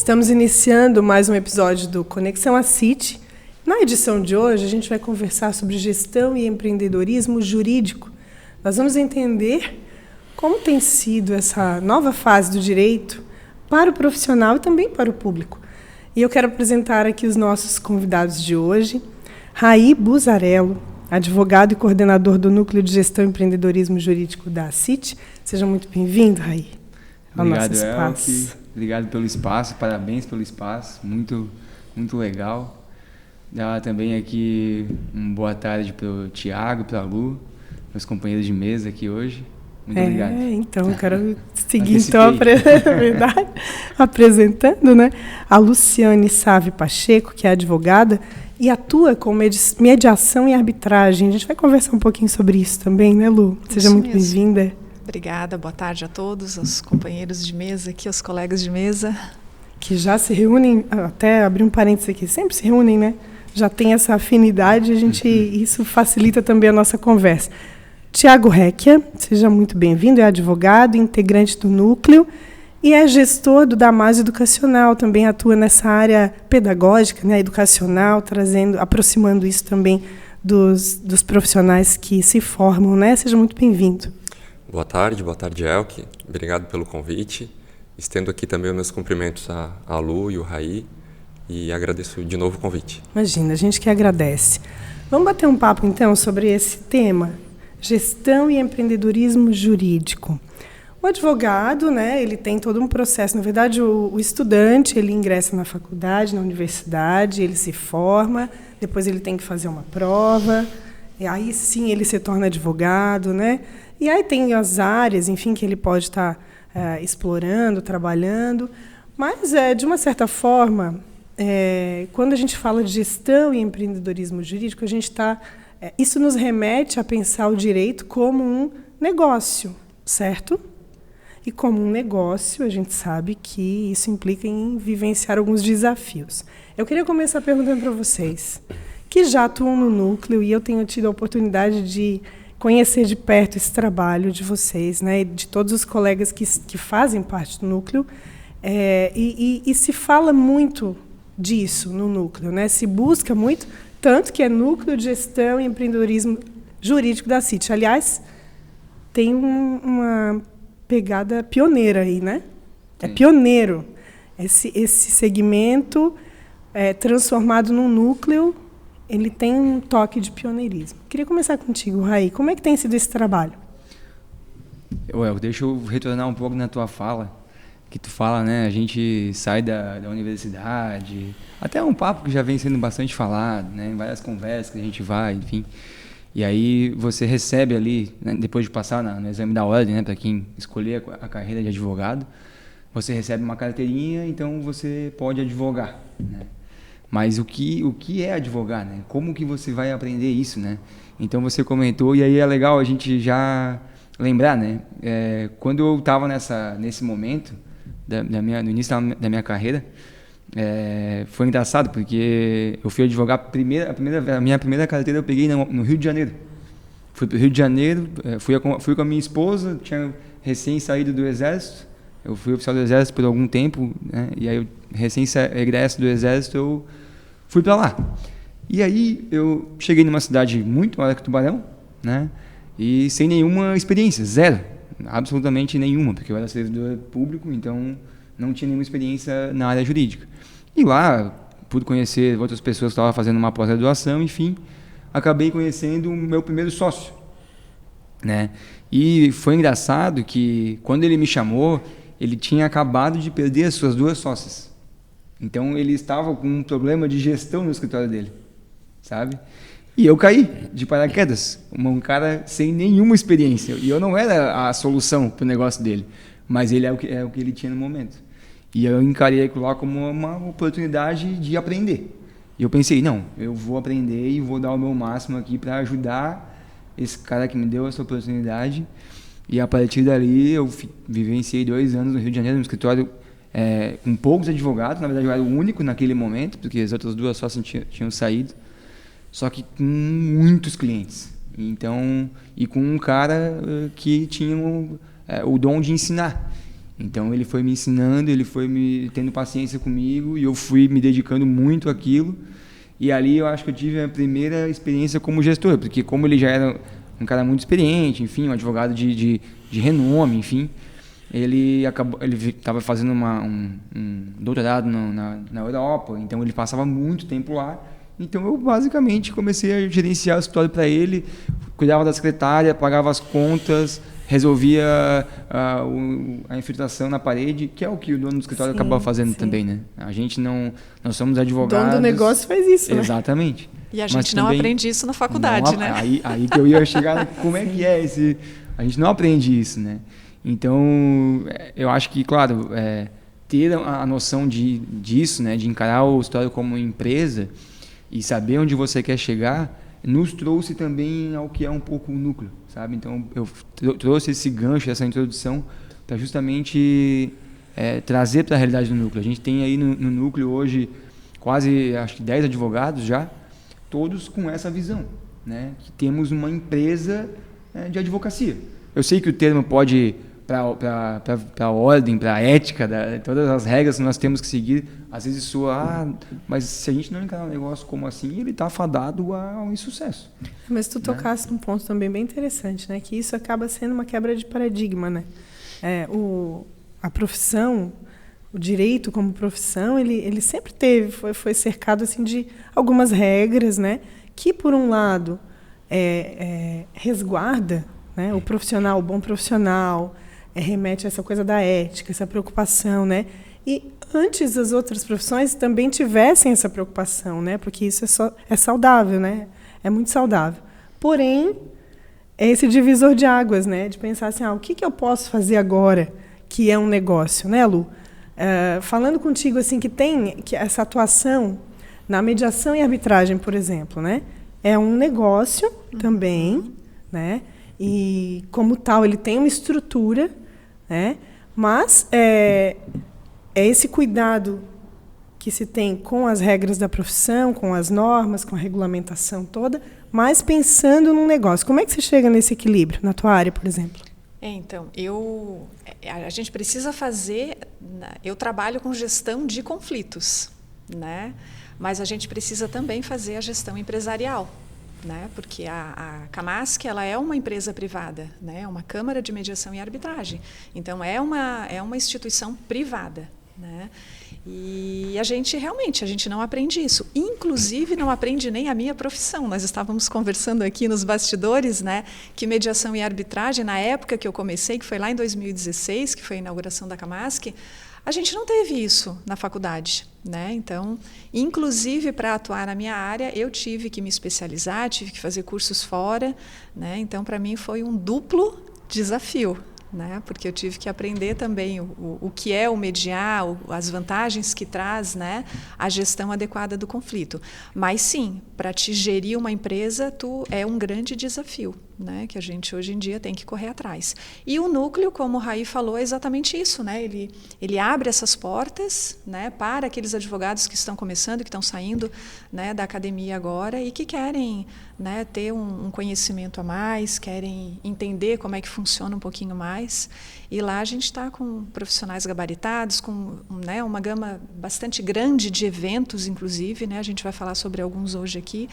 Estamos iniciando mais um episódio do Conexão ACIT. Na edição de hoje, a gente vai conversar sobre gestão e empreendedorismo jurídico. Nós vamos entender como tem sido essa nova fase do direito para o profissional e também para o público. E eu quero apresentar aqui os nossos convidados de hoje. Raí Buzarello, advogado e coordenador do Núcleo de Gestão e Empreendedorismo Jurídico da ACIT. Seja muito bem-vindo, Raí, ao nosso espaço. Elke. Obrigado pelo espaço, parabéns pelo espaço, muito legal. Dá também aqui uma boa tarde para o Tiago, para a Lu, meus companheiros de mesa aqui hoje. Muito obrigado. Então, eu quero seguir verdade, apresentando, né, a Luciane Save Pacheco, que é advogada e atua com mediação e arbitragem. A gente vai conversar um pouquinho sobre isso também, né, Lu? Seja muito bem-vinda. Obrigada, boa tarde a todos, aos companheiros de mesa aqui, aos colegas de mesa. Que já se reúnem, até abrir um parênteses aqui, sempre se reúnem, né? Já tem essa afinidade, isso facilita também a nossa conversa. Tiago Recchia, seja muito bem-vindo, é advogado, integrante do Núcleo e é gestor do Damásio Educacional, também atua nessa área pedagógica, né, educacional, aproximando isso também dos profissionais que se formam, né? Seja muito bem-vindo. Boa tarde, Elke. Obrigado pelo convite. Estendo aqui também os meus cumprimentos à Lu e ao Raí e agradeço de novo o convite. Imagina, a gente que agradece. Vamos bater um papo, então, sobre esse tema, gestão e empreendedorismo jurídico. O advogado, né, ele tem todo um processo. Na verdade, o estudante, ele ingressa na faculdade, na universidade, ele se forma, depois ele tem que fazer uma prova, e aí sim ele se torna advogado, né? E aí tem as áreas, enfim, que ele pode estar explorando, trabalhando. Mas, de uma certa forma, quando a gente fala de gestão e empreendedorismo jurídico, a gente isso nos remete a pensar o direito como um negócio, certo? E como um negócio, a gente sabe que isso implica em vivenciar alguns desafios. Eu queria começar perguntando para vocês, que já atuam no Núcleo, e eu tenho tido a oportunidade de conhecer de perto esse trabalho de vocês, né, de todos os colegas que fazem parte do Núcleo, e se fala muito disso no Núcleo, né, se busca muito, tanto que é Núcleo de Gestão e Empreendedorismo Jurídico da CIT. Aliás, tem uma pegada pioneira aí, né? É pioneiro esse segmento transformado num núcleo. Ele tem um toque de pioneirismo. Queria começar contigo, Raí. Como é que tem sido esse trabalho? Deixa eu retornar um pouco na tua fala, que tu fala, né? A gente sai da universidade, até um papo que já vem sendo bastante falado, né? Em várias conversas que a gente vai, enfim. E aí você recebe ali, né, depois de passar no exame da ordem, né? Para quem escolher a carreira de advogado, você recebe uma carteirinha, então você pode advogar, né? Mas o que é advogar, né? Como que você vai aprender isso, né? Então você comentou, e aí é legal a gente já lembrar, né? Quando eu estava nesse momento, no início da minha carreira, foi engraçado, porque eu fui advogar, a minha primeira carteira eu peguei no Rio de Janeiro. Fui para o Rio de Janeiro, fui com a minha esposa, tinha recém saído do Exército, eu fui oficial do Exército por algum tempo, né? E aí eu recém-egresso do Exército, eu fui para lá. E aí eu cheguei numa cidade muito maior que Tubarão, né? E sem nenhuma experiência, zero, absolutamente nenhuma, porque eu era servidor público, então não tinha nenhuma experiência na área jurídica. E lá, pude conhecer outras pessoas que estavam fazendo uma pós-graduação, enfim, acabei conhecendo o meu primeiro sócio, né? E foi engraçado que quando ele me chamou, ele tinha acabado de perder as suas duas sócias. Então, ele estava com um problema de gestão no escritório dele, sabe? E eu caí de paraquedas, um cara sem nenhuma experiência. E eu não era a solução para o negócio dele, mas ele é o que ele tinha no momento. E eu encarei aquilo lá como uma oportunidade de aprender. E eu pensei, não, eu vou aprender e vou dar o meu máximo aqui para ajudar esse cara que me deu essa oportunidade. E a partir dali eu vivenciei 2 anos no Rio de Janeiro, no escritório com poucos advogados. Na verdade eu era o único naquele momento, porque as outras duas só tinham saído, só que com muitos clientes. Então, e com um cara que tinha o dom de ensinar. Então ele foi me ensinando, ele foi me tendo paciência comigo e eu fui me dedicando muito àquilo. E ali eu acho que eu tive a primeira experiência como gestor, porque como ele já era um cara muito experiente, enfim, um advogado de renome, enfim, ele estava fazendo um doutorado na Europa, então ele passava muito tempo lá. Então eu basicamente comecei a gerenciar o escritório para ele, cuidava da secretária, pagava as contas, resolvia a infiltração na parede, que é o que o dono do escritório acabava fazendo também, né? A gente nós somos advogados. O dono do negócio faz isso, né? Exatamente. E a gente não aprende isso na faculdade, né? Aí que eu ia chegar, como é que é esse... A gente não aprende isso, né? Então, eu acho que, claro, ter a noção disso, né? De encarar o escritório como empresa e saber onde você quer chegar, nos trouxe também ao que é um pouco o núcleo, sabe? Então, eu trouxe esse gancho, essa introdução, para justamente trazer para a realidade do núcleo. A gente tem aí no núcleo hoje quase, acho que 10 advogados já, todos com essa visão, né? Que temos uma empresa de advocacia. Eu sei que o termo pode, para a ordem, para a ética, todas as regras que nós temos que seguir, às vezes soa, mas se a gente não encarar um negócio como assim, ele está fadado ao insucesso. Mas tu tocaste num ponto também bem interessante, né? Que isso acaba sendo uma quebra de paradigma, né? A profissão, o direito como profissão, ele sempre foi cercado assim de algumas regras, né? Que por um lado resguarda, né? O profissional, o bom profissional, remete a essa coisa da ética, essa preocupação, né? E antes as outras profissões também tivessem essa preocupação, né? Porque isso é saudável, né? É muito saudável. Porém, é esse divisor de águas, né? De pensar assim, o que eu posso fazer agora que é um negócio, né, Lu? Falando contigo assim que essa atuação na mediação e arbitragem, por exemplo, né? É um negócio também, né? E como tal ele tem uma estrutura, né? Mas é esse cuidado que se tem com as regras da profissão, com as normas, com a regulamentação toda, mas pensando num negócio. Como é que você chega nesse equilíbrio na tua área, por exemplo? Então, a gente precisa fazer... Eu trabalho com gestão de conflitos, né? Mas a gente precisa também fazer a gestão empresarial, né? Porque a Camasc, ela é uma empresa privada, né? Uma Câmara de Mediação e Arbitragem. Então, é uma instituição privada, né? E a gente não aprende isso. Inclusive, não aprende nem a minha profissão. Nós estávamos conversando aqui nos bastidores, né, que mediação e arbitragem, na época que eu comecei, que foi lá em 2016, que foi a inauguração da Camasc, a gente não teve isso na faculdade, né? Então, inclusive, para atuar na minha área, eu tive que me especializar, tive que fazer cursos fora, né? Então, para mim, foi um duplo desafio, né? Porque eu tive que aprender também o que é o mediar, as vantagens que traz, né, a gestão adequada do conflito. Mas sim, para te gerir uma empresa, é um grande desafio, né, que a gente hoje em dia tem que correr atrás. E o núcleo, como o Raí falou, é exatamente isso, né? Ele abre essas portas, né, para aqueles advogados que estão começando, que estão saindo, né, da academia agora e que querem, né, ter um conhecimento a mais, querem entender como é que funciona um pouquinho mais. E lá a gente está com profissionais gabaritados, com, né, uma gama bastante grande de eventos, inclusive, né? A gente vai falar sobre alguns hoje aqui,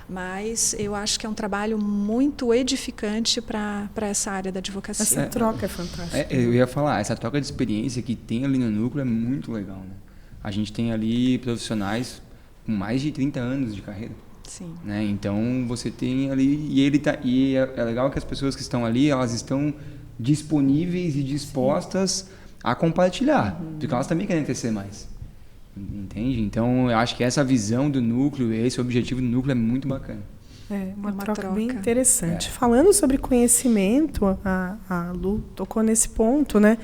mas eu acho que é um trabalho muito edificante para essa área da advocacia. Essa troca é fantástica. Eu ia falar, essa troca de experiência que tem ali no núcleo é muito legal, né? A gente tem ali profissionais com mais de 30 anos de carreira. Sim. Né? Então você tem ali e é legal que as pessoas que estão ali, elas estão disponíveis e dispostas a compartilhar, porque elas também querem crescer mais, entende? Então eu acho que essa visão do núcleo, esse objetivo do núcleo é muito bacana. Uma troca bem interessante. Falando sobre conhecimento, a Lu tocou nesse ponto, né,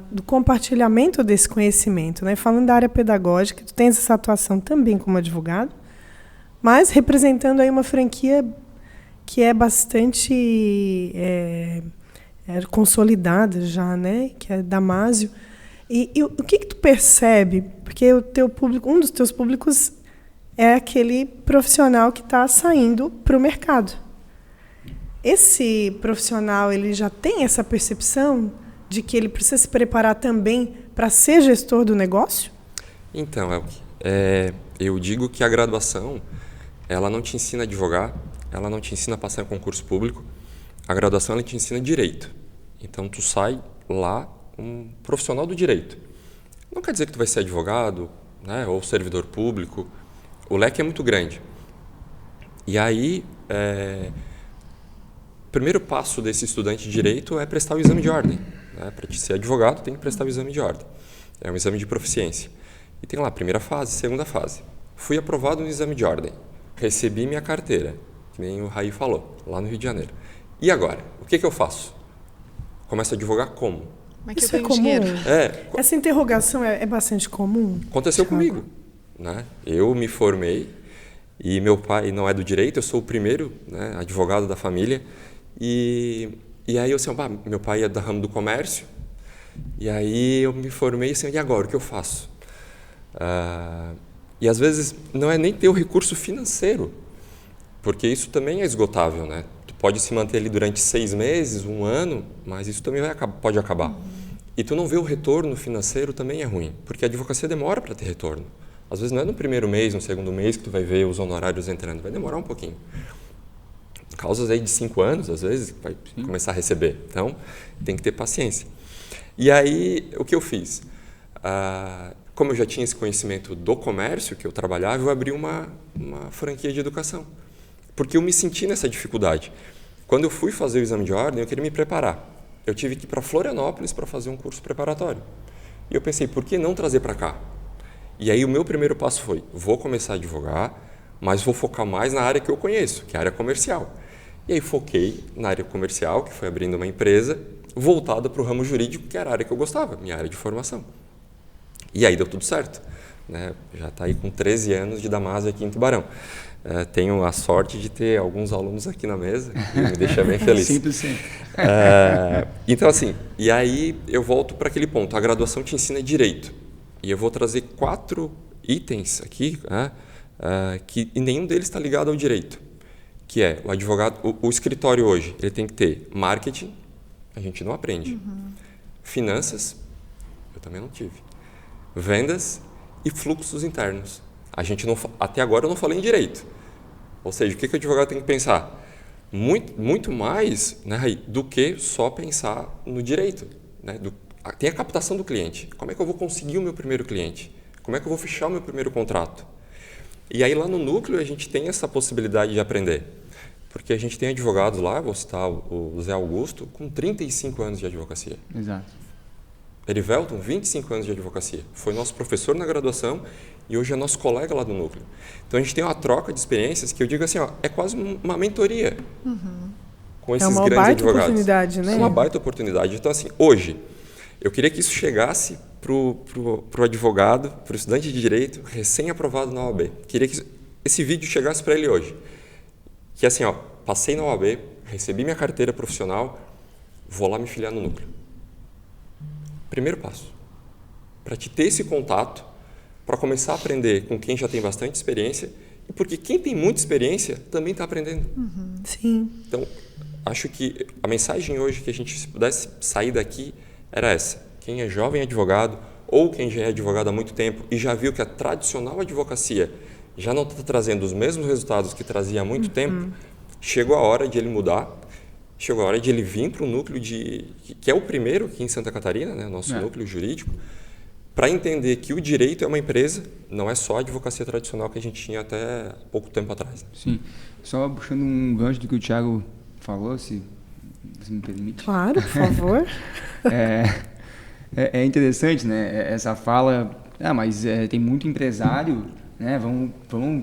do compartilhamento desse conhecimento, né? Falando da área pedagógica, tu tens essa atuação também como advogado, mas representando aí uma franquia que é bastante consolidada já, né? Que é Damásio. E o que tu percebe? Porque o teu público, um dos teus públicos é aquele profissional que está saindo para o mercado. Esse profissional ele já tem essa percepção de que ele precisa se preparar também para ser gestor do negócio? Então, Elke, eu digo que a graduação, ela não te ensina a advogar, ela não te ensina a passar em concurso público, a graduação ela te ensina direito. Então, tu sai lá um profissional do direito. Não quer dizer que tu vai ser advogado, né, ou servidor público, o leque é muito grande. E aí, o primeiro passo desse estudante de direito é prestar o exame de ordem. Né? Para te ser advogado, tem que prestar o exame de ordem. É um exame de proficiência. E tem lá, primeira fase, segunda fase. Fui aprovado no exame de ordem. Recebi minha carteira, que nem o Raí falou, lá no Rio de Janeiro. E agora? O que eu faço? Começo a advogar como? Como é que Isso eu é ganho comum? dinheiro? Essa interrogação é bastante comum? Aconteceu comigo. Né? Eu me formei e meu pai não é do direito, eu sou o primeiro, né, advogado da família. E aí eu assim, meu pai é da ramo do comércio, e aí eu me formei assim, e agora, o que eu faço? E às vezes não é nem ter o recurso financeiro, porque isso também é esgotável, né? Tu pode se manter ali durante 6 meses, 1 ano, mas isso também pode acabar. E tu não vê o retorno financeiro também é ruim, porque a advocacia demora para ter retorno. Às vezes não é no primeiro mês, no segundo mês que tu vai ver os honorários entrando, vai demorar um pouquinho. Causas aí de 5 anos, às vezes, vai começar a receber. Então, tem que ter paciência. E aí, o que eu fiz? Como eu já tinha esse conhecimento do comércio que eu trabalhava, eu abri uma franquia de educação. Porque eu me senti nessa dificuldade. Quando eu fui fazer o exame de ordem, eu queria me preparar. Eu tive que ir para Florianópolis para fazer um curso preparatório. E eu pensei, por que não trazer para cá? E aí, o meu primeiro passo foi, vou começar a advogar, mas vou focar mais na área que eu conheço, que é a área comercial. E aí foquei na área comercial, que foi abrindo uma empresa voltada para o ramo jurídico, que era a área que eu gostava, minha área de formação. E aí deu tudo certo. Né? Já está aí com 13 anos de Damásio aqui em Tubarão. Tenho a sorte de ter alguns alunos aqui na mesa, que me deixa bem feliz. 100%. Então, assim, e aí eu volto para aquele ponto. A graduação te ensina direito. E eu vou trazer 4 itens aqui, e nenhum deles está ligado ao direito. Que é o advogado, o escritório hoje, ele tem que ter marketing, a gente não aprende. Finanças, eu também não tive. Vendas e fluxos internos. A gente não, até agora eu não falei em direito. Ou seja, o que o advogado tem que pensar? Muito mais, né, do que só pensar no direito. Né, tem a captação do cliente. Como é que eu vou conseguir o meu primeiro cliente? Como é que eu vou fechar o meu primeiro contrato? E aí lá no núcleo a gente tem essa possibilidade de aprender. Porque a gente tem advogados lá, vou citar o Zé Augusto, com 35 anos de advocacia. Exato. Erivelton, 25 anos de advocacia. Foi nosso professor na graduação e hoje é nosso colega lá do núcleo. Então a gente tem uma troca de experiências que eu digo assim, é quase uma mentoria com esses grandes advogados. É uma baita oportunidade, né? É uma baita oportunidade. Então assim, hoje, eu queria que isso chegasse para o advogado, para o estudante de direito, recém-aprovado na OAB. Queria que esse vídeo chegasse para ele hoje. Que assim, passei na OAB, recebi minha carteira profissional, vou lá me filiar no núcleo. Primeiro passo. Para te ter esse contato, para começar a aprender com quem já tem bastante experiência, e porque quem tem muita experiência também está aprendendo. Sim. Então, acho que a mensagem hoje que a gente, se pudesse sair daqui, era essa. Quem é jovem advogado, ou quem já é advogado há muito tempo e já viu que a tradicional advocacia já não está trazendo os mesmos resultados que trazia há muito tempo, chegou a hora de ele mudar, chegou a hora de ele vir para o núcleo que é o primeiro aqui em Santa Catarina, né, nosso núcleo jurídico, para entender que o direito é uma empresa, não é só a advocacia tradicional que a gente tinha até pouco tempo atrás. Sim. Só puxando um gancho do que o Thiago falou, se você me permite. Claro, por favor. É interessante, né? Essa fala, mas tem muito empresário, né?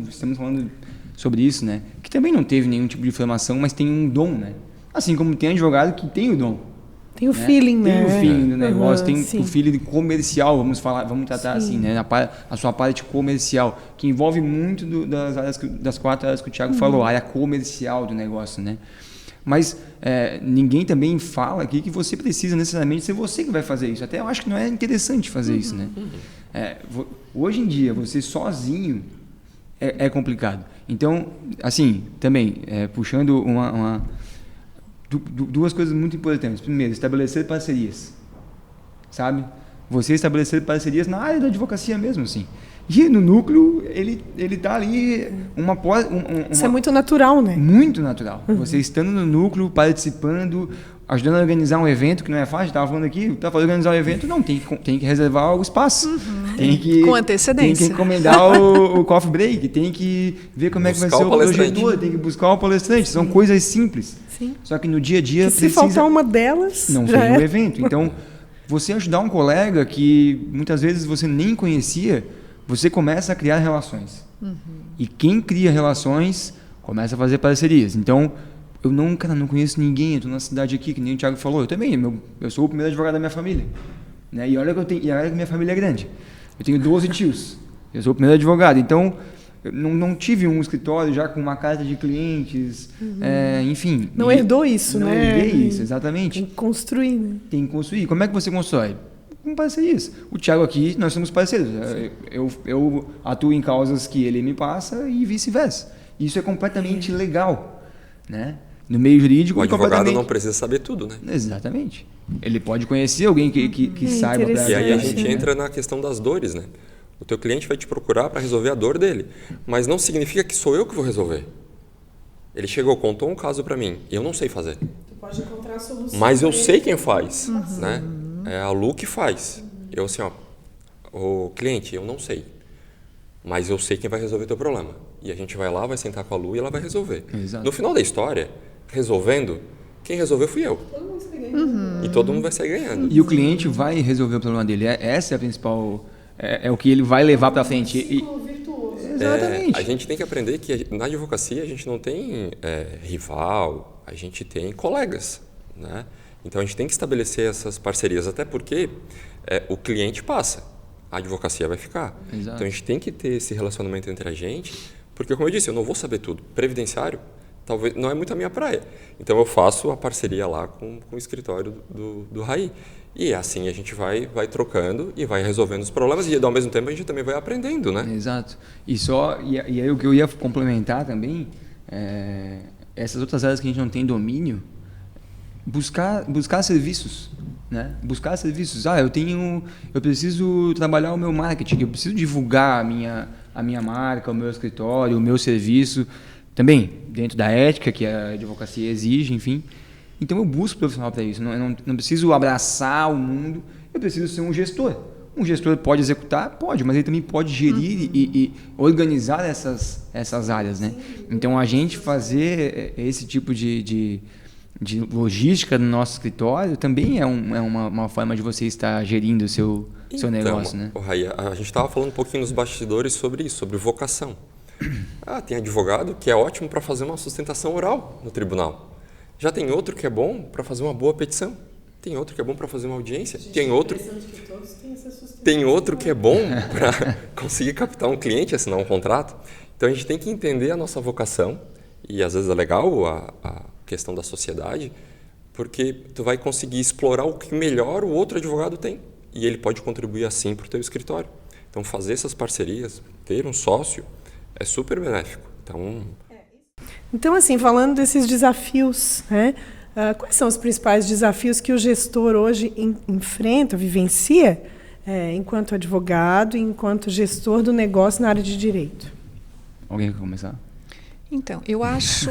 Estamos falando sobre isso, né? Que também não teve nenhum tipo de formação, mas tem um dom, né? Assim como tem advogado que tem o dom. Tem o feeling, né? Tem o feeling do negócio, tem sim. o feeling comercial, vamos tratar assim, né? A sua parte comercial, que envolve muito das 4 áreas que o Thiago falou, a área comercial do negócio, né? Mas ninguém também fala aqui que você precisa necessariamente ser você que vai fazer isso. Até eu acho que não é interessante fazer isso, né? Hoje em dia, você sozinho é complicado. Então, assim, também, puxando duas coisas muito importantes. Primeiro, estabelecer parcerias. sabe? Você estabelecer parcerias na área da advocacia mesmo, assim. E no núcleo, ele tá ali Isso é muito natural, né? Muito natural. Você estando no núcleo, participando, ajudando a organizar um evento, que não é fácil, estava falando aqui, para organizar um evento, não, tem que reservar o espaço. Tem que, com antecedência. Tem que encomendar o coffee break, tem que ver como é que vai ser o projetor, tem que buscar o palestrante. São coisas simples. Sim. Só que no dia a dia se faltar uma delas, não já tem é. o evento. Então, você ajudar um colega que muitas vezes você nem conhecia, você começa a criar relações. E quem cria relações começa a fazer parcerias. Então, eu não conheço ninguém, eu estou na cidade aqui, que nem o Thiago falou, eu também, eu sou o primeiro advogado da minha família. Né? E olha que minha família é grande. Eu tenho 12 tios, eu sou o primeiro advogado. Então, eu não tive um escritório já com uma carta de clientes, enfim. Não herdou isso, não né? Não herdei isso, exatamente. Tem que construir, né? Tem que construir. Como é que você constrói? Com parcerias. O Thiago aqui, nós somos parceiros. Eu atuo em causas que ele me passa e vice-versa. Isso é completamente legal, né? No meio jurídico... O advogado não precisa saber tudo, né? Exatamente. Ele pode conhecer alguém que saiba. E aí a gente entra na questão das dores, né? O teu cliente vai te procurar para resolver a dor dele, mas não significa que sou eu que vou resolver. Ele chegou, contou um caso para mim, e eu não sei fazer. Tu pode encontrar a solução. Mas eu sei quem faz, né? É a Lu que faz. Eu assim, o cliente, eu não sei. Mas eu sei quem vai resolver teu problema. E a gente vai lá, vai sentar com a Lu e ela vai resolver. Exato. No final da história, resolvendo, quem resolveu fui eu. Todo mundo sai ganhando. E todo mundo vai sair ganhando. E o cliente vai resolver o problema dele. Essa é a principal... É o que ele vai levar para frente. Virtuoso. Exatamente. A gente tem que aprender que na advocacia a gente não tem rival, a gente tem colegas, né? Então a gente tem que estabelecer essas parcerias, até porque o cliente passa, a advocacia vai ficar. Exato. Então a gente tem que ter esse relacionamento entre a gente, porque como eu disse, eu não vou saber tudo. Previdenciário talvez não é muito a minha praia. Então eu faço a parceria lá com o escritório do Raí. E assim a gente vai trocando e vai resolvendo os problemas e ao mesmo tempo a gente também vai aprendendo, né? Exato. E aí o que eu ia complementar também, essas outras áreas que a gente não tem domínio, buscar serviços, né? Buscar serviços. Eu preciso trabalhar o meu marketing, eu preciso divulgar a minha marca, o meu escritório, o meu serviço, também dentro da ética que a advocacia exige, enfim. Então eu busco profissional para isso, não preciso abraçar o mundo, eu preciso ser um gestor. Um gestor pode executar? Pode, mas ele também pode gerir e organizar essas áreas, né? Então a gente fazer esse tipo de logística no nosso escritório também é uma forma de você estar gerindo o seu negócio, né? Raí, a gente estava falando um pouquinho nos bastidores sobre isso, sobre vocação. Tem advogado que é ótimo para fazer uma sustentação oral no tribunal. Já tem outro que é bom para fazer uma boa petição. Tem outro que é bom para fazer uma audiência. Tem outro que é bom para conseguir captar um cliente, assinar um contrato. Então a gente tem que entender a nossa vocação e às vezes é legal a questão da sociedade, porque tu vai conseguir explorar o que melhor o outro advogado tem e ele pode contribuir assim para o teu escritório. Então fazer essas parcerias, ter um sócio é super benéfico. Então, assim, falando desses desafios, né? Quais são os principais desafios que o gestor hoje enfrenta, vivencia, enquanto advogado e enquanto gestor do negócio na área de direito? Alguém quer começar? Então, eu acho,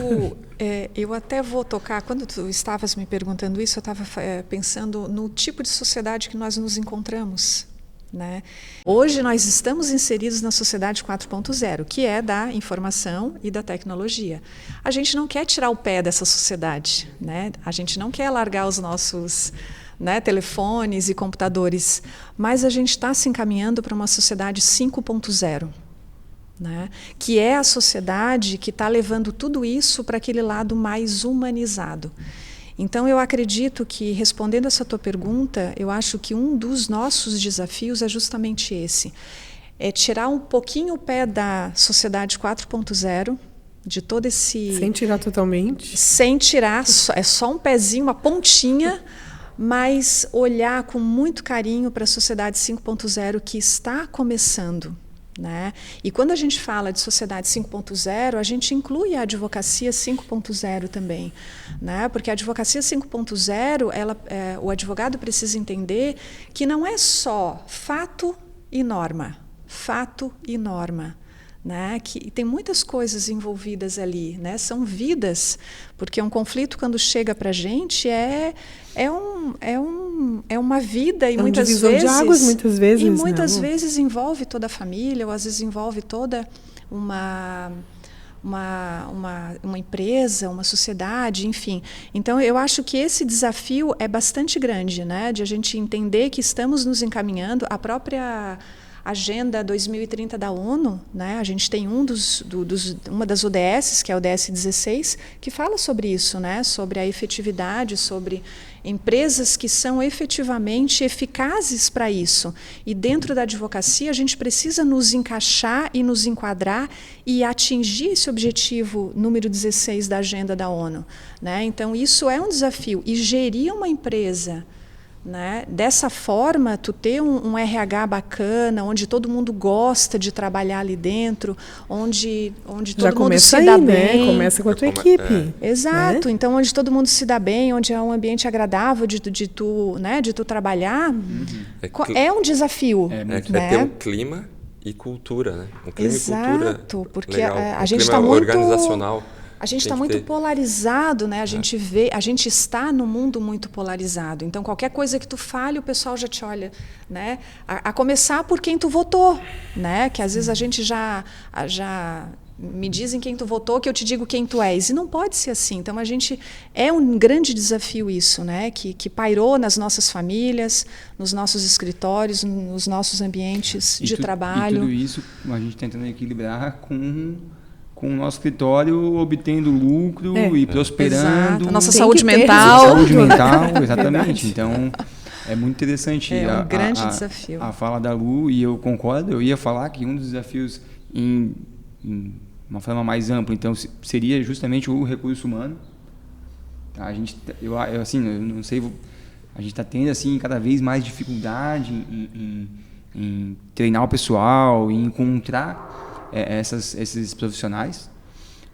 eu até vou tocar, quando tu estavas me perguntando isso, eu estava pensando no tipo de sociedade que nós nos encontramos. Né? Hoje nós estamos inseridos na sociedade 4.0, que é da informação e da tecnologia. A gente não quer tirar o pé dessa sociedade, né? A gente não quer largar os nossos telefones e computadores, mas a gente está se encaminhando para uma sociedade 5.0. Né? Que é a sociedade que está levando tudo isso para aquele lado mais humanizado. Então, eu acredito que, respondendo essa tua pergunta, eu acho que um dos nossos desafios é justamente esse. É tirar um pouquinho o pé da sociedade 4.0, de todo esse... Sem tirar totalmente? Sem tirar, é só um pezinho, uma pontinha, mas olhar com muito carinho para a sociedade 5.0 que está começando. Né? E quando a gente fala de sociedade 5.0, a gente inclui a advocacia 5.0 também, né? Porque a advocacia 5.0, o advogado precisa entender que não é só fato e norma, né? Que tem muitas coisas envolvidas ali, né? São vidas, porque um conflito quando chega para a gente é uma vida e muitas divisor vezes de águas, muitas vezes, e muitas né? vezes envolve toda a família, ou às vezes envolve toda uma empresa, uma sociedade, enfim. Então, eu acho que esse desafio é bastante grande, né? De a gente entender que estamos nos encaminhando. A própria Agenda 2030 da ONU, né? A gente tem uma das ODS, que é a ODS 16, que fala sobre isso, né? Sobre a efetividade, sobre empresas que são efetivamente eficazes para isso. E dentro da advocacia, a gente precisa nos encaixar e nos enquadrar e atingir esse objetivo número 16 da Agenda da ONU, né? Então, isso é um desafio. E gerir uma empresa, né? Dessa forma, tu ter um RH bacana, onde todo mundo gosta de trabalhar ali dentro, onde todo mundo se dá bem. Né? Começa com a tua equipe. Exato. Né? Então, onde todo mundo se dá bem, onde é um ambiente agradável de tu trabalhar, é um desafio. É ter um clima e cultura, né? Um clima Exato, e cultura porque legal. a gente está muito organizacional. A gente está muito polarizado, né? A gente está no mundo muito polarizado. Então, qualquer coisa que tu fale, o pessoal já te olha, né? A começar por quem tu votou, né? Que às vezes a gente já me dizem quem tu votou, que eu te digo quem tu és. E não pode ser assim. Então, é um grande desafio isso, né? Que pairou nas nossas famílias, nos nossos escritórios, nos nossos ambientes de trabalho. E tudo isso a gente tentando equilibrar com o nosso escritório obtendo lucro e prosperando. Exato. A nossa saúde mental. Saúde mental, exatamente. Então, é muito interessante um grande desafio. A fala da Lu, e eu concordo. Eu ia falar que um dos desafios em uma forma mais ampla, então, seria justamente o recurso humano. A gente, eu não sei, a gente está tendo assim cada vez mais dificuldade em treinar o pessoal, em encontrar esses profissionais,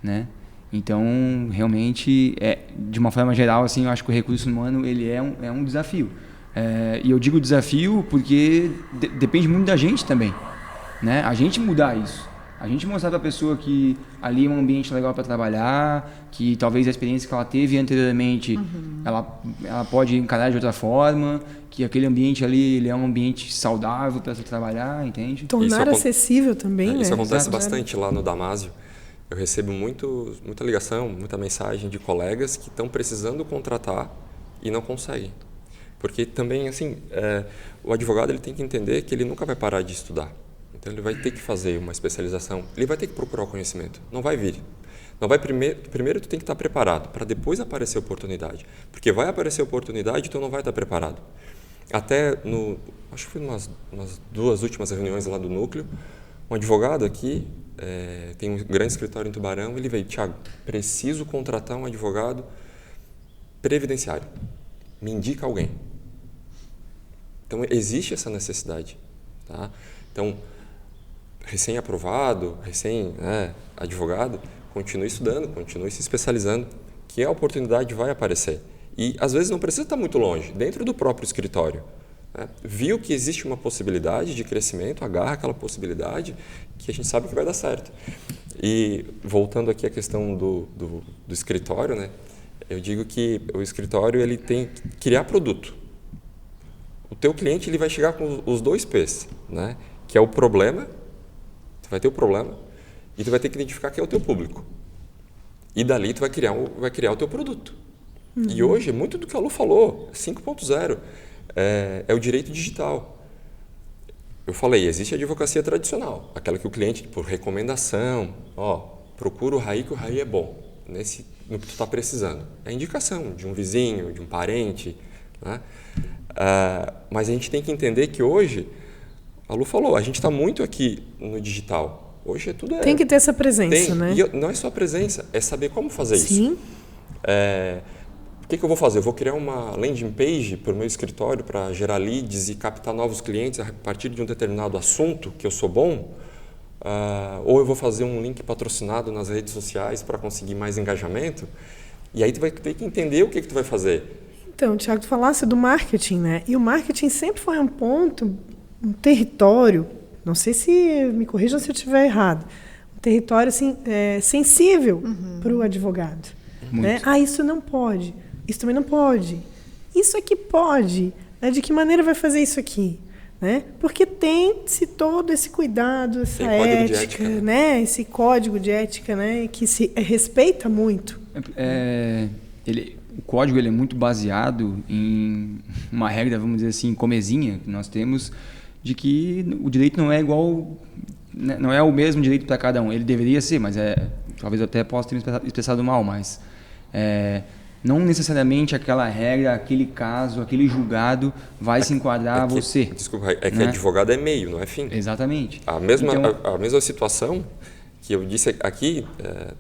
né? Então, realmente, de uma forma geral, assim, eu acho que o recurso humano ele é um desafio. E eu digo desafio porque depende muito da gente também, né? A gente mudar isso. A gente mostrar para a pessoa que ali é um ambiente legal para trabalhar, que talvez a experiência que ela teve anteriormente, ela pode encarar de outra forma, que aquele ambiente ali ele é um ambiente saudável para você trabalhar, entende? Tornar acessível também, né? Isso acontece bastante lá no Damásio. Eu recebo muita ligação, muita mensagem de colegas que estão precisando contratar e não conseguem. Porque também, assim, o advogado ele tem que entender que ele nunca vai parar de estudar. Então, ele vai ter que fazer uma especialização, ele vai ter que procurar o conhecimento, não vai vir. Não vai primeiro tu tem que estar preparado, para depois aparecer a oportunidade. Porque vai aparecer a oportunidade e tu não vai estar preparado. Até, acho que foi umas 2 últimas reuniões lá do núcleo, um advogado aqui, tem um grande escritório em Tubarão, ele veio, Thiago, preciso contratar um advogado previdenciário, me indica alguém. Então, existe essa necessidade. Tá? Então, recém-aprovado, advogado, continue estudando, continue se especializando, que a oportunidade vai aparecer. E, às vezes, não precisa estar muito longe, dentro do próprio escritório. Né? Viu que existe uma possibilidade de crescimento, agarra aquela possibilidade que a gente sabe que vai dar certo. E, voltando aqui à questão do escritório, né? Eu digo que o escritório ele tem que criar produto. O teu cliente ele vai chegar com os 2 P's, né? Que é o problema, tu vai ter o problema, e tu vai ter que identificar quem é o teu público. E dali tu vai criar o teu produto. E hoje, muito do que a Lu falou, 5.0, é o direito digital. Eu falei, existe a advocacia tradicional, aquela que o cliente, por recomendação, procura o RAI, que o RAI é bom, no que tu está precisando. É indicação de um vizinho, de um parente, né? Mas a gente tem que entender que hoje, a Lu falou, a gente está muito aqui no digital. Hoje tudo Tem que ter essa presença, né? E não é só a presença, é saber como fazer isso. Sim. O que eu vou fazer? Eu vou criar uma landing page para o meu escritório para gerar leads e captar novos clientes a partir de um determinado assunto que eu sou bom? ou eu vou fazer um link patrocinado nas redes sociais para conseguir mais engajamento. E aí tu vai ter que entender o que tu vai fazer. Então, Thiago, tu falasse do marketing, né? E o marketing sempre foi um ponto, um território, não sei se, me corrijam se eu estiver errado, um território assim, sensível para o advogado. Né? Isso não pode, isso também não pode. Isso aqui pode. Né? De que maneira vai fazer isso aqui? Né? Porque tem-se todo esse cuidado, essa ética, né? Esse código de ética, né? Que se respeita muito. O código ele é muito baseado em uma regra, vamos dizer assim, comezinha, que nós temos, de que o direito não é igual, não é o mesmo direito para cada um. Ele deveria ser, mas talvez eu até possa ter me expressado mal, mas não necessariamente aquela regra, aquele caso, aquele julgado vai se enquadrar a você. Desculpa, que advogado é meio, não é fim. Exatamente. A mesma situação que eu disse aqui,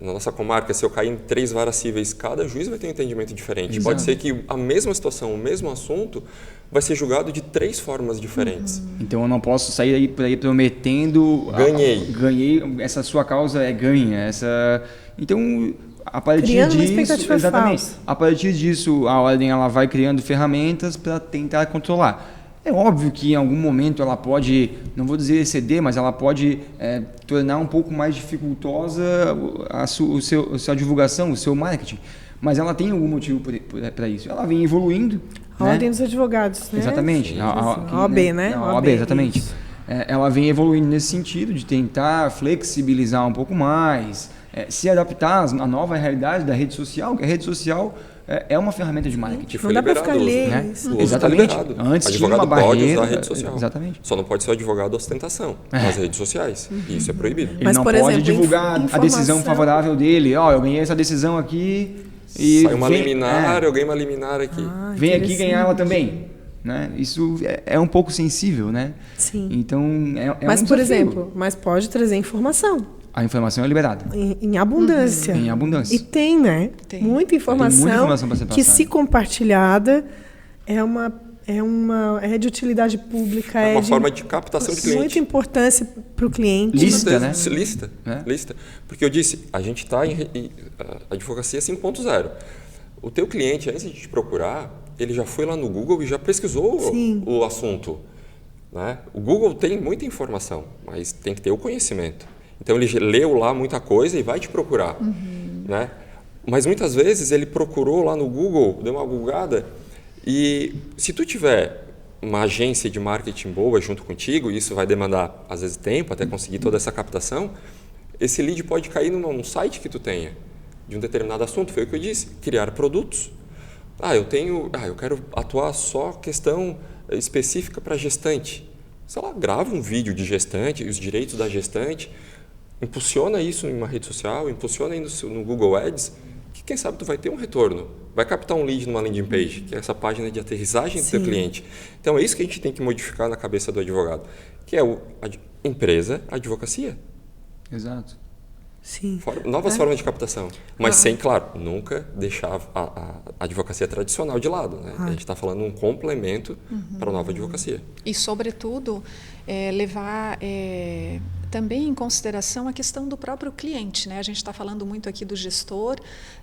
na nossa comarca, se eu cair em 3 varas cíveis, cada juiz vai ter um entendimento diferente. Exato. Pode ser que a mesma situação, o mesmo assunto, vai ser julgado de 3 formas diferentes. Então eu não posso sair aí por aí prometendo... Ganhei, essa sua causa é ganha. Então, a partir disso... Exatamente. A partir disso, a ordem ela vai criando ferramentas para tentar controlar. É óbvio que em algum momento ela pode, não vou dizer exceder, mas ela pode tornar um pouco mais dificultosa a sua divulgação, o seu marketing. Mas ela tem algum motivo para isso. Ela vem evoluindo. A Ordem dos Advogados, né? Exatamente. A OAB, né? A OAB, exatamente. Ela vem evoluindo nesse sentido de tentar flexibilizar um pouco mais, se adaptar à nova realidade da rede social, que a rede social... é uma ferramenta de marketing. Não dá para ficar né? Exatamente. Antes tinha uma barreira. Pode usar a rede social. Exatamente. Só não pode ser o advogado ostentação nas redes sociais. Isso é proibido. Ele não pode divulgar a decisão favorável dele. Eu ganhei essa decisão aqui e sai uma liminar, eu ganhei uma liminar aqui. Vem aqui ganhar ela também. Né? Isso é um pouco sensível, né? Sim. Então mas, um por exemplo, mas pode trazer informação. A informação é liberada. Em abundância. Em abundância. E tem, né? Tem. Muita informação para ser passada. Que, se compartilhada, é de utilidade pública. É uma forma de captação de cliente. Muita importância para o cliente. Lista, né? Lista. Porque eu disse, a gente está em advocacia 5.0. O teu cliente, antes de te procurar, ele já foi lá no Google e já pesquisou o assunto. Né? O Google tem muita informação, mas tem que ter o conhecimento. Então, ele leu lá muita coisa e vai te procurar. Né? Mas, muitas vezes, ele procurou lá no Google, deu uma googada, e se tu tiver uma agência de marketing boa junto contigo, isso vai demandar, às vezes, tempo até conseguir toda essa captação, esse lead pode cair num site que tu tenha, de um determinado assunto. Foi o que eu disse, criar produtos. Eu quero atuar só questão específica para gestante. Sei lá, grava um vídeo de gestante, os direitos da gestante, impulsiona isso em uma rede social, impulsiona isso no Google Ads, que quem sabe tu vai ter um retorno. Vai captar um lead numa landing page, que é essa página de aterrissagem do teu cliente. Então, é isso que a gente tem que modificar na cabeça do advogado, que é a empresa, a advocacia. Exato. Sim. Novas formas de captação. Mas sem, claro, nunca deixar a advocacia tradicional de lado. Né? A gente está falando um complemento para a nova advocacia. E, sobretudo, levar também em consideração a questão do próprio cliente. Né? A gente está falando muito aqui do gestor,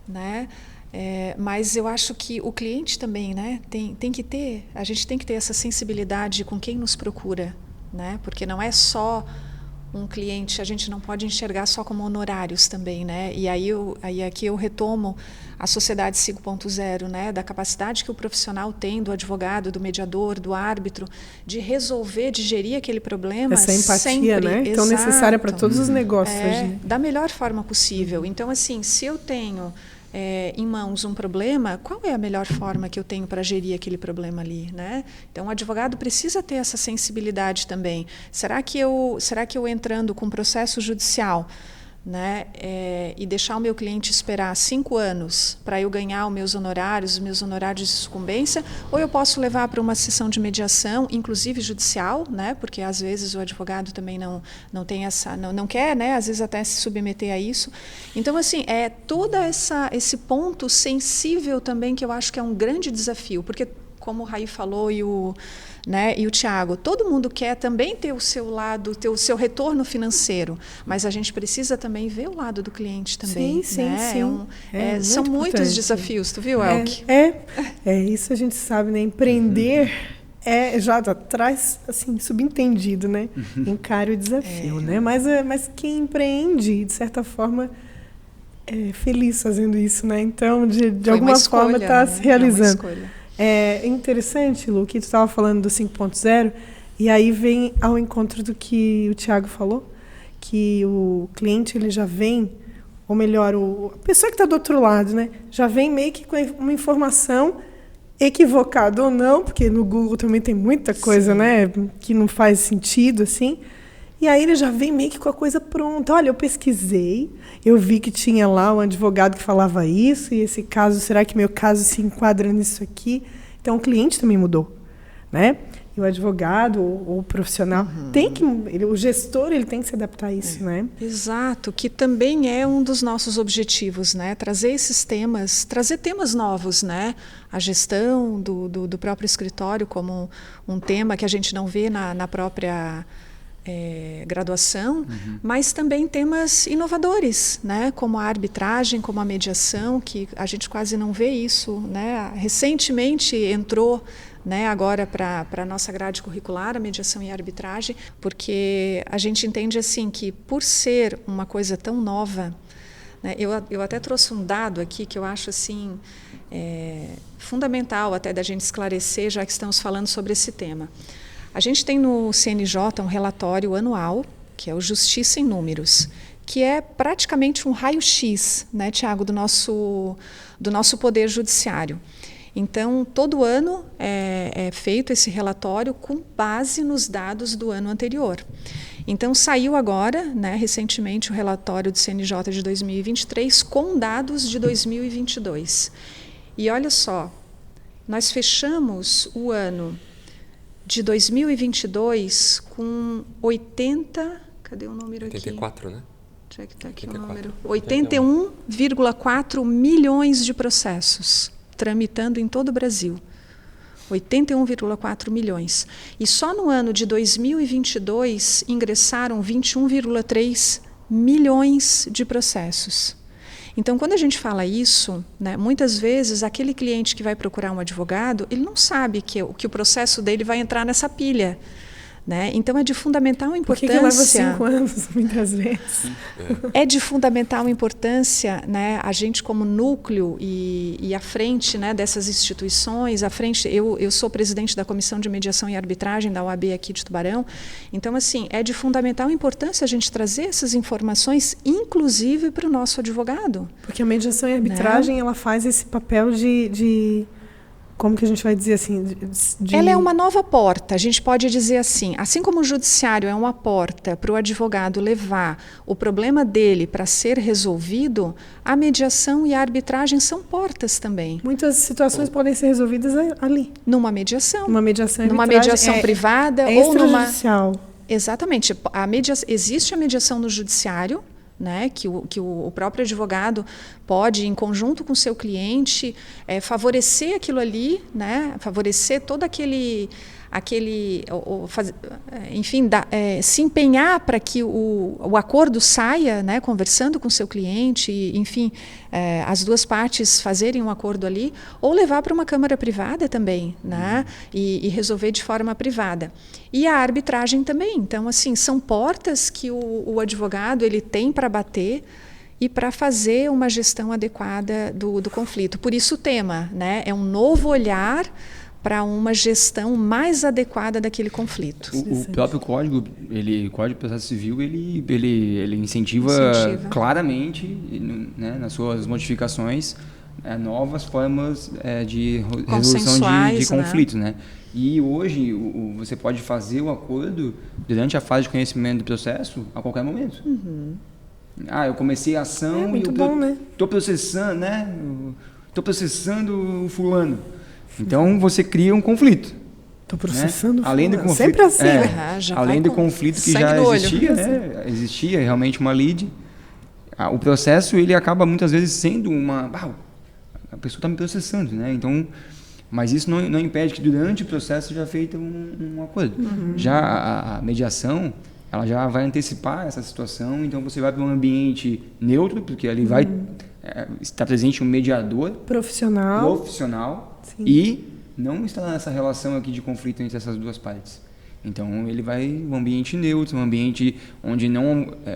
né? Mas eu acho que o cliente também, né? A gente tem que ter essa sensibilidade com quem nos procura. Né? Porque não é só um cliente, a gente não pode enxergar só como honorários também, né? E aí aqui eu retomo a sociedade 5.0, né? Da capacidade que o profissional tem, do advogado, do mediador, do árbitro, de resolver, de gerir aquele problema. Essa empatia, sempre, né? Tão necessária para todos os negócios. Da melhor forma possível. Então, assim, se eu tenho em mãos um problema, qual é a melhor forma que eu tenho para gerir aquele problema ali, né? Então, o advogado precisa ter essa sensibilidade também. Será que eu entrando com processo judicial, né, e deixar o meu cliente esperar 5 anos para eu ganhar os meus honorários de sucumbência, ou eu posso levar para uma sessão de mediação, inclusive judicial, né, porque às vezes o advogado também não tem não quer, né, às vezes até se submeter a isso. Então, assim, todo esse ponto sensível também que eu acho que é um grande desafio, porque como o Raí falou e o Tiago, todo mundo quer também ter o seu lado, ter o seu retorno financeiro, mas a gente precisa também ver o lado do cliente também. Sim, né? sim. São muitos desafios, tu viu, Elke? Isso a gente sabe, né? Empreender já traz, assim, subentendido, né? Encare o desafio, né? Mas quem empreende, de certa forma, é feliz fazendo isso, né? Então, de alguma forma, está se realizando. É interessante, Lu, que tu estava falando do 5.0, e aí vem ao encontro do que o Tiago falou, que o cliente ele já vem, ou melhor, a pessoa que está do outro lado, né, já vem meio que com uma informação equivocada ou não, porque no Google também tem muita coisa, né, que não faz sentido, assim. E aí ele já vem meio que com a coisa pronta. Olha, eu pesquisei, eu vi que tinha lá um advogado que falava isso, e esse caso, será que meu caso se enquadra nisso aqui? Então, o cliente também mudou, né? E o advogado ou o profissional o gestor ele tem que se adaptar a isso, né? Exato, que também é um dos nossos objetivos, né? Trazer temas novos, né? A gestão do próprio escritório como um tema que a gente não vê na própria graduação, mas também temas inovadores, né? Como a arbitragem, como a mediação, que a gente quase não vê isso, né? Recentemente entrou, né, agora para a nossa grade curricular, a mediação e a arbitragem, porque a gente entende assim que por ser uma coisa tão nova, né, eu até trouxe um dado aqui que eu acho assim fundamental até da gente esclarecer, já que estamos falando sobre esse tema. A gente tem no CNJ um relatório anual, que é o Justiça em Números, que é praticamente um raio-x, né, Tiago, do nosso poder judiciário. Então, todo ano é feito esse relatório com base nos dados do ano anterior. Então, saiu agora, né, recentemente, o relatório do CNJ de 2023 com dados de 2022. E olha só, nós fechamos o ano de 2022 com 80... Cadê o número aqui? 84, né? Onde é que está aqui o número? 81,4 milhões de processos tramitando em todo o Brasil. 81,4 milhões. E só no ano de 2022 ingressaram 21,3 milhões de processos. Então, quando a gente fala isso, né, muitas vezes aquele cliente que vai procurar um advogado, ele não sabe que o processo dele vai entrar nessa pilha. Né? Então, é de fundamental importância... Por que leva 5 anos, muitas vezes? É de fundamental importância, né, a gente como núcleo e à frente, né, dessas instituições, à frente, eu sou presidente da Comissão de Mediação e Arbitragem da OAB aqui de Tubarão, então, assim, é de fundamental importância a gente trazer essas informações, inclusive para o nosso advogado. Porque a mediação e a arbitragem, né, ela faz esse papel de como que a gente vai dizer assim? Ela é uma nova porta, a gente pode dizer assim como o judiciário é uma porta para o advogado levar o problema dele para ser resolvido, a mediação e a arbitragem são portas também. Muitas situações podem ser resolvidas ali. Numa mediação. Numa mediação e numa mediação privada ou numa... Exatamente. Existe a mediação no judiciário, né, que o próprio advogado pode, em conjunto com o seu cliente, favorecer aquilo ali, né, favorecer todo se empenhar para que o acordo saia, né, conversando com o seu cliente, enfim, as duas partes fazerem um acordo ali, ou levar para uma câmara privada também, né, e resolver de forma privada. E a arbitragem também. Então, assim, são portas que o advogado ele tem para bater e para fazer uma gestão adequada do conflito. Por isso o tema, né, é um novo olhar para uma gestão mais adequada daquele conflito. O próprio Código de Processo Civil, ele incentiva claramente, né, nas suas modificações, novas formas de resolução de conflitos, né? E hoje você pode fazer o acordo durante a fase de conhecimento do processo a qualquer momento. Eu comecei a ação e estou processando, né? Estou processando o fulano. Então você cria um conflito. Estou processando, né? Além do conflito, sempre assim, né? Além do conflito que já existia, né? Existia realmente uma lead. O processo ele acaba muitas vezes sendo a pessoa está me processando, né? Então Mas isso não impede que durante o processo seja feita um acordo. Já a mediação, ela já vai antecipar essa situação, então você vai para um ambiente neutro, porque ali vai estar presente um mediador Profissional. Sim. E não está nessa relação aqui de conflito entre essas duas partes. Então ele vai um ambiente neutro, um ambiente onde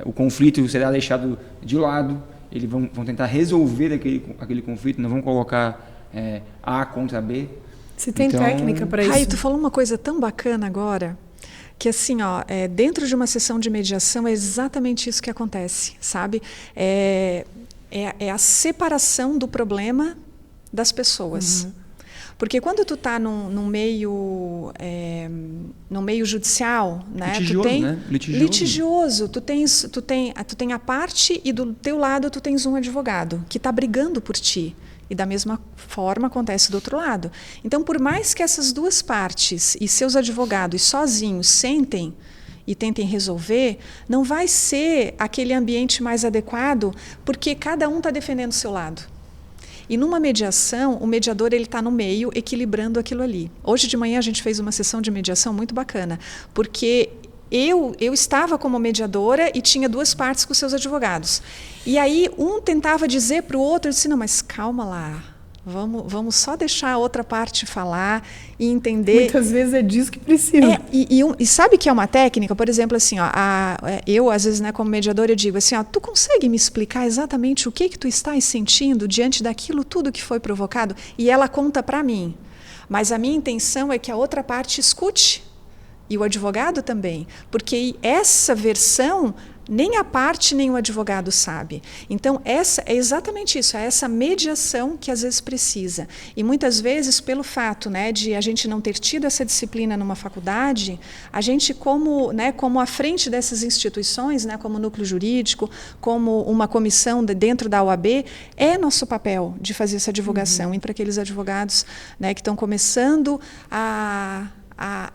o conflito será deixado de lado, eles vão tentar resolver aquele conflito, não vão colocar A contra B. Se tem técnica para isso. Aí tu falou uma coisa tão bacana agora, que assim, dentro de uma sessão de mediação é exatamente isso que acontece, sabe? É a separação do problema das pessoas. Porque quando tu está num meio judicial, né, litigioso, tu tem a parte e do teu lado tu tens um advogado que está brigando por ti. E da mesma forma acontece do outro lado. Então, por mais que essas duas partes e seus advogados sozinhos sentem e tentem resolver, não vai ser aquele ambiente mais adequado, porque cada um está defendendo o seu lado. E numa mediação, o mediador está no meio, equilibrando aquilo ali. Hoje de manhã a gente fez uma sessão de mediação muito bacana, porque eu estava como mediadora e tinha duas partes com seus advogados. E aí um tentava dizer para o outro, eu disse, não, mas calma lá, vamos só deixar a outra parte falar e entender. Muitas vezes é disso que precisa. E sabe que é uma técnica? Por exemplo, assim, eu às vezes, né, como mediadora, eu digo assim, tu consegue me explicar exatamente o que tu estás sentindo diante daquilo tudo que foi provocado? E ela conta para mim. Mas a minha intenção é que a outra parte escute. E o advogado também. Porque essa versão nem a parte nem o advogado sabe. Então, é exatamente isso, é essa mediação que às vezes precisa. E muitas vezes, pelo fato, né, de a gente não ter tido essa disciplina numa faculdade, a gente, como à frente dessas instituições, né, como núcleo jurídico, como uma comissão dentro da OAB, é nosso papel de fazer essa divulgação. E para aqueles advogados, né, que estão começando a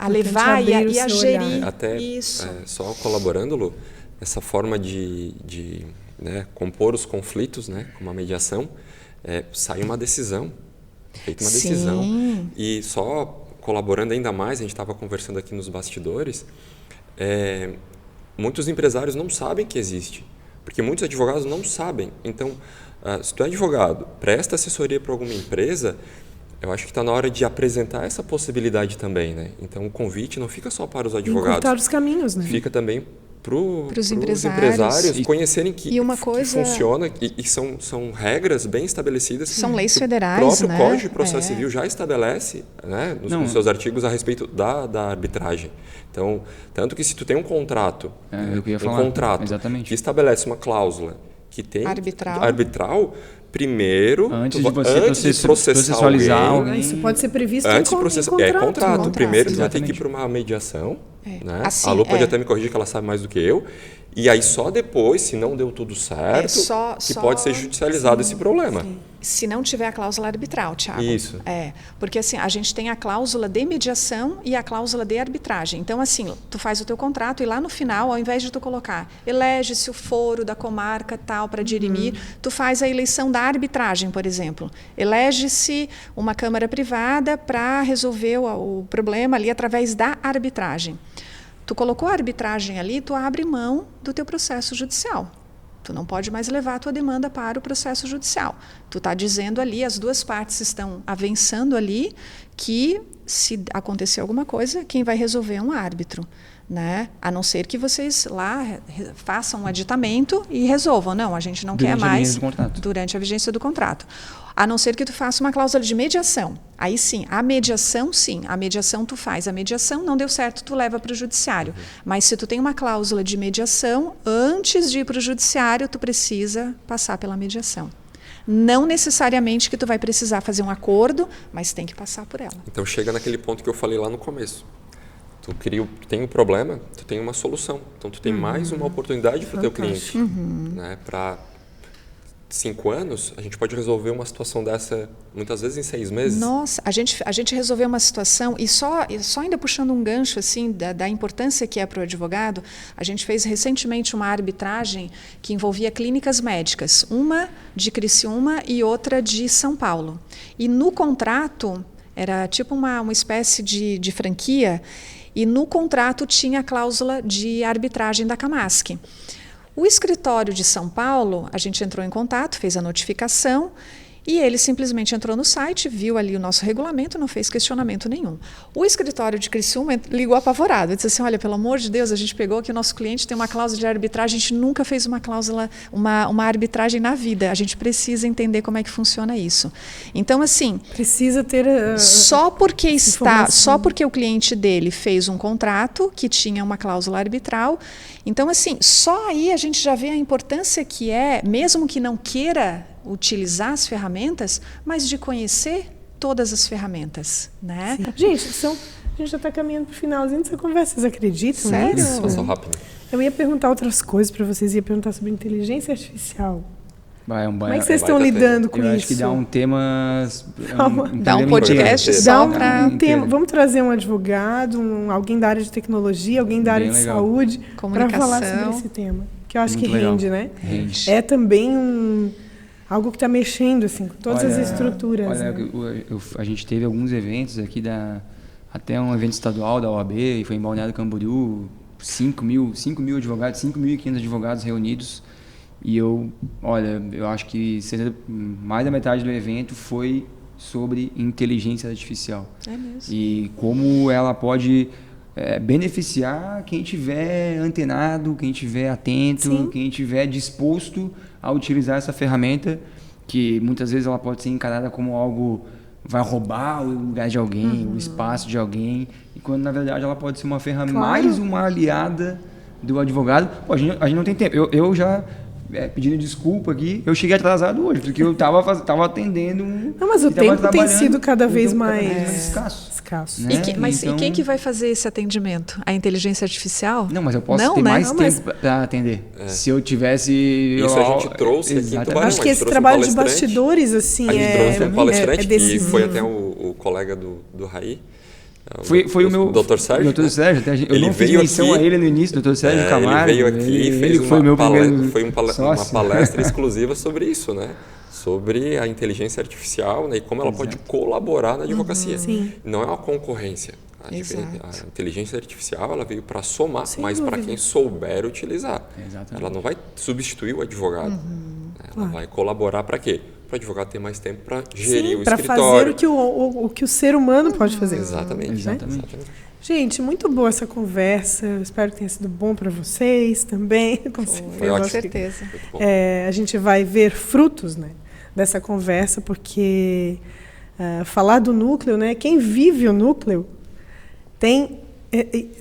levar e a gerir. Até isso. Só colaborando, Lu, essa forma de compor os conflitos, né, com uma mediação, sai uma decisão, feita uma decisão. E só colaborando ainda mais, a gente estava conversando aqui nos bastidores, muitos empresários não sabem que existe, porque muitos advogados não sabem. Então, se tu é advogado, presta assessoria para alguma empresa, eu acho que está na hora de apresentar essa possibilidade também, né? Então, o convite não fica só para os advogados. Encurtar os caminhos, né? Fica também para os empresários conhecerem que funciona e são regras bem estabelecidas. São leis federais, o próprio Código de Processo Civil já estabelece, né, nos seus artigos a respeito da arbitragem. Então, tanto que se tu tem um contrato, que estabelece uma cláusula que tem arbitral, primeiro, antes de processar alguém, isso pode ser previsto antes em contrato. Primeiro, você vai ter que ir para uma mediação. Né? Assim, a Lu pode até me corrigir, que ela sabe mais do que eu. E aí, só depois, se não deu tudo certo, pode ser judicializado esse problema. Sim. Se não tiver a cláusula arbitral, Thiago. Isso. Porque assim, a gente tem a cláusula de mediação e a cláusula de arbitragem. Então, assim, tu faz o teu contrato e lá no final, ao invés de tu colocar elege-se o foro da comarca tal para dirimir, tu faz a eleição da arbitragem, por exemplo. Elege-se uma câmara privada para resolver o problema ali através da arbitragem. Tu colocou a arbitragem ali, tu abre mão do teu processo judicial. Tu não pode mais levar a tua demanda para o processo judicial. Tu está dizendo ali, as duas partes estão avançando ali, que se acontecer alguma coisa, quem vai resolver é um árbitro. Né? A não ser que vocês lá façam um aditamento e resolvam. Não, a gente não quer mais durante a vigência do contrato. A não ser que tu faça uma cláusula de mediação. Aí sim, a mediação tu faz. A mediação não deu certo, tu leva para o judiciário. Mas se tu tem uma cláusula de mediação, antes de ir para o judiciário, tu precisa passar pela mediação. Não necessariamente que tu vai precisar fazer um acordo, mas tem que passar por ela. Então chega naquele ponto que eu falei lá no começo. Tu tem um problema, tu tem uma solução. Então, tu tem mais uma oportunidade para o teu cliente. Né? Para 5 anos, a gente pode resolver uma situação dessa, muitas vezes, em 6 meses. Nossa, a gente resolveu uma situação, e só ainda puxando um gancho assim, da importância que é para o advogado, a gente fez recentemente uma arbitragem que envolvia clínicas médicas, uma de Criciúma e outra de São Paulo. E no contrato, Era tipo uma espécie de franquia, e no contrato tinha a cláusula de arbitragem da Camasc. O escritório de São Paulo, a gente entrou em contato, fez a notificação, e ele simplesmente entrou no site, viu ali o nosso regulamento, não fez questionamento nenhum. O escritório de Criciúma ligou apavorado, disse assim, olha, pelo amor de Deus, a gente pegou que o nosso cliente tem uma cláusula de arbitragem, a gente nunca fez uma cláusula, uma arbitragem na vida, a gente precisa entender como é que funciona isso. Então, assim... Precisa ter... só porque o cliente dele fez um contrato que tinha uma cláusula arbitral, então, assim, só aí a gente já vê a importância que é, mesmo que não queira utilizar as ferramentas, mas de conhecer todas as ferramentas, né? Gente, a gente já está caminhando para o finalzinho dessa conversa, vocês acreditam? Sério? Nisso? Passou rápido. Eu ia perguntar outras coisas para vocês, ia perguntar sobre inteligência artificial. Como é que vocês estão lidando com isso? Eu acho que dá um tema... Dá um podcast só para... Vamos trazer um advogado, alguém da área de tecnologia, alguém da área de saúde, para falar sobre esse tema. Que eu acho que rende, né? Rende. É também algo que está mexendo assim, com todas as estruturas. Olha, né? a gente teve alguns eventos aqui, até um evento estadual da OAB, e foi em Balneário Camboriú, 5 mil advogados, 5.500 advogados reunidos. E eu acho que mais da metade do evento foi sobre inteligência artificial. É mesmo. E como ela pode beneficiar quem estiver antenado, quem estiver atento, Sim. quem estiver disposto a utilizar essa ferramenta, que muitas vezes ela pode ser encarada como algo vai roubar o lugar de alguém, o espaço de alguém, e quando na verdade ela pode ser uma ferramenta, mais uma aliada do advogado. Pô, a gente não tem tempo. Eu já pedindo desculpa aqui, eu cheguei atrasado hoje, porque eu tava atendendo Não, mas o tempo tem sido cada vez mais escasso. Né? E quem que vai fazer esse atendimento? A inteligência artificial? Não, mas eu posso ter mais tempo para atender. Se eu tivesse... Isso a gente trouxe aqui em Tubarão. Acho que esse trabalho de bastidores, assim, a gente trouxe um palestrante que foi até o o colega do Raí. Foi o meu Dr. Sérgio. Dr. Sérgio, eu ele não fiz menção a ele no início, Dr. Sérgio Camargo. Ele veio aqui e fez uma palestra exclusiva sobre isso, né? Sobre a inteligência artificial, né? E como ela pode colaborar na advocacia. Não é uma concorrência. A inteligência artificial ela veio para somar, mas para quem souber utilizar. Exatamente. Ela não vai substituir o advogado. Ela vai colaborar para quê? Para o advogado ter mais tempo para gerir o escritório. Para fazer o que o ser humano pode fazer. Exatamente. Gente, muito boa essa conversa. Eu espero que tenha sido bom para vocês também. Com certeza. A gente vai ver frutos, né, dessa conversa, porque falar do núcleo, né, quem vive o núcleo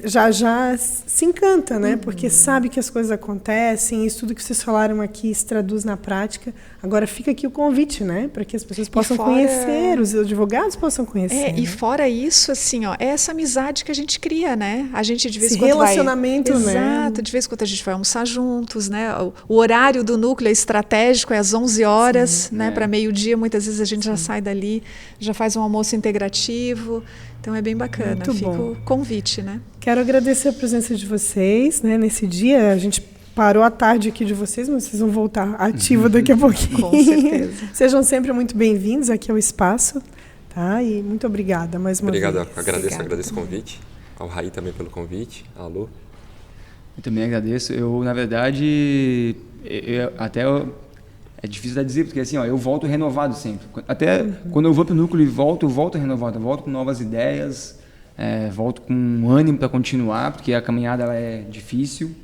já se encanta, né? Porque sabe que as coisas acontecem, isso tudo que vocês falaram aqui se traduz na prática. Agora fica aqui o convite, né? Para que as pessoas possam conhecer, os advogados possam conhecer. E fora isso, assim, é essa amizade que a gente cria, né? A gente de vez em quando relacionamento, né? Exato, de vez em quando a gente vai almoçar juntos, né? O horário do núcleo é estratégico, é às 11 horas, né? Para meio-dia, muitas vezes a gente já sai dali, já faz um almoço integrativo. Então é bem bacana, fica o convite, né? Quero agradecer a presença de vocês, né? Nesse dia, a gente parou a tarde aqui de vocês, mas vocês vão voltar ativa daqui a pouquinho. Com certeza. Sejam sempre muito bem-vindos aqui ao espaço, tá? E muito obrigada mais uma vez. Agradeço o convite, ao Raí também pelo convite, a Lu. Eu também agradeço. Eu, na verdade, é difícil de dizer, porque assim, eu volto renovado sempre. Até quando eu vou para o núcleo e eu volto renovado, eu volto com novas ideias, volto com ânimo para continuar, porque a caminhada ela é difícil.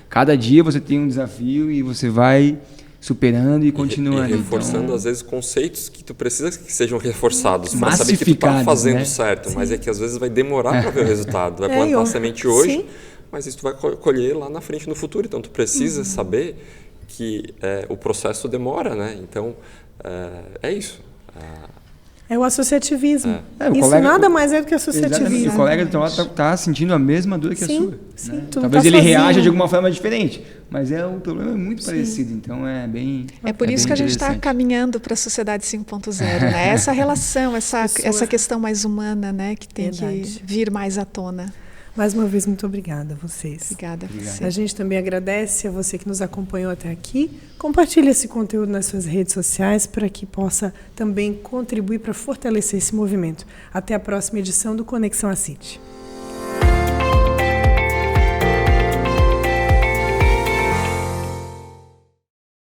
Cada dia você tem um desafio e você vai superando e continuando. E reforçando, às vezes, conceitos que tu precisa que sejam reforçados para saber que tu está fazendo certo, mas é que às vezes vai demorar para ver o resultado. Vai plantar a semente hoje, mas isso tu vai colher lá na frente no futuro. Então, tu precisa saber que o processo demora, né? Então, é isso. É o associativismo. Isso nada mais é do que associativismo. Exatamente. O colega do teu lado está sentindo a mesma dor que a sua. Sim, né? Talvez ele reaja de alguma forma diferente, mas o problema é muito parecido. Então, é bem É por isso que a gente está caminhando para a sociedade 5.0. Né? Essa relação, essa questão mais humana, né? Que tem que vir mais à tona. Mais uma vez, muito obrigada a vocês. Obrigada. A gente também agradece a você que nos acompanhou até aqui. Compartilhe esse conteúdo nas suas redes sociais para que possa também contribuir para fortalecer esse movimento. Até a próxima edição do Conexão ACIT.